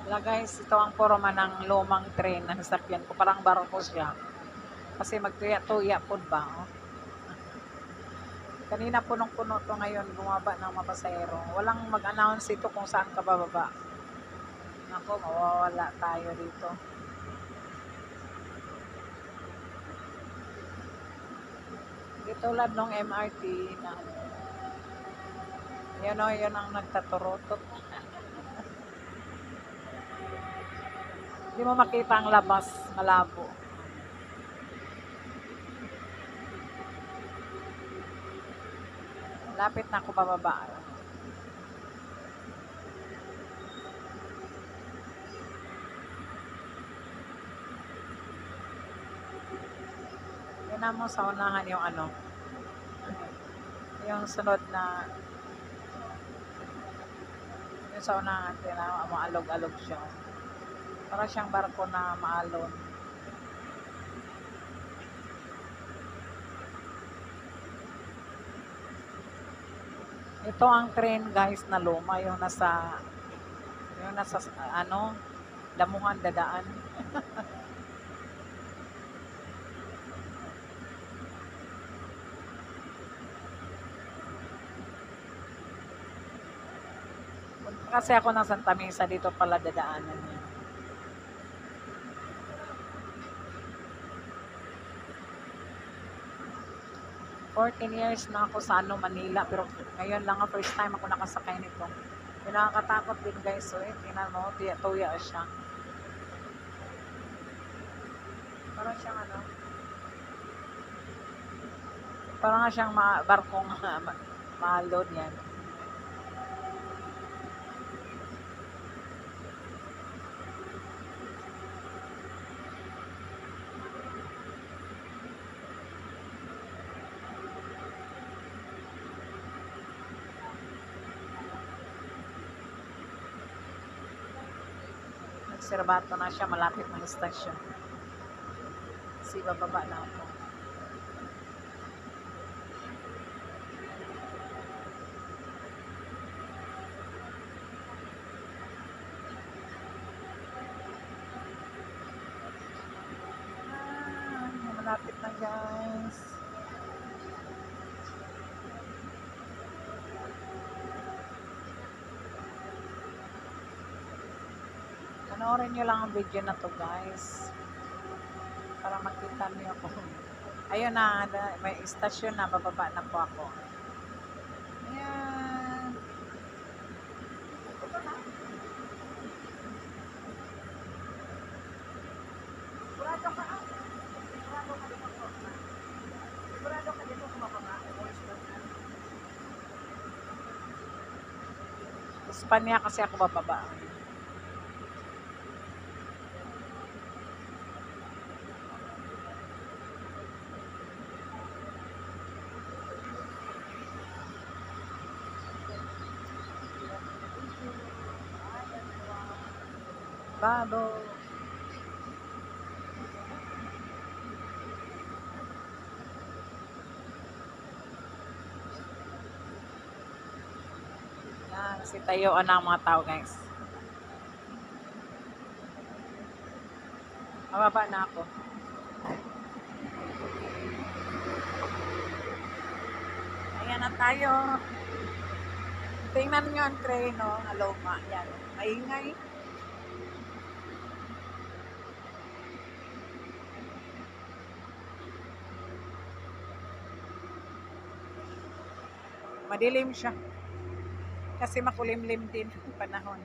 Wala guys, ito ang forma ng lumang train na nasakyan ko. Parang barko siya. Kasi magtuya-tuya po ba? Oh. Kanina punong-puno to, ngayon bumaba ng mga pasahero. Walang mag-announce ito kung saan ka bababa. Nako, mawawala tayo dito. Di tulad ng MRT na yun o, yun ang nagtaturotot. Hindi mo makita ang labas, malabo. Lapit na ako bababa. Yun na mo sa unahan yung ano, yung sunod na, yung sa unahan, maalog-alog siya. Para siyang barko na maalon. Ito ang train guys na luma, yung nasa ano, damuhan dadaan. Kasi ako ng Santa Mesa, dito pala dadaanan niya. Fourteen years na ako sa Manila, pero ngayon lang ang first time ako nakasakay nito. Nakakatakot din guys, so tingnan mo, tuya siya. Parang siyang ano, parang nga siyang barkong ma-load yan. Nagserbato na siya, malapit ng stasyon. Kasi bababa na ako. Malapit na guys. Panoorin nyo lang ang video na to guys. Para makita niyo ako. Ayun na, may istasyon na, bababa na po ako. Ayan. Sigurado ka ah. Sigurado ka dito po. Sigurado ka dito kumapanga. Espanya kasi ako bababa. Babo. Yan, si tayo ang mga tao guys. Mababa na ako. Ayan na tayo. Tingnan nyo ang train, no? Aloma. Yan. Maingay. Madilim siya. Kasi makulimlim din ang panahon.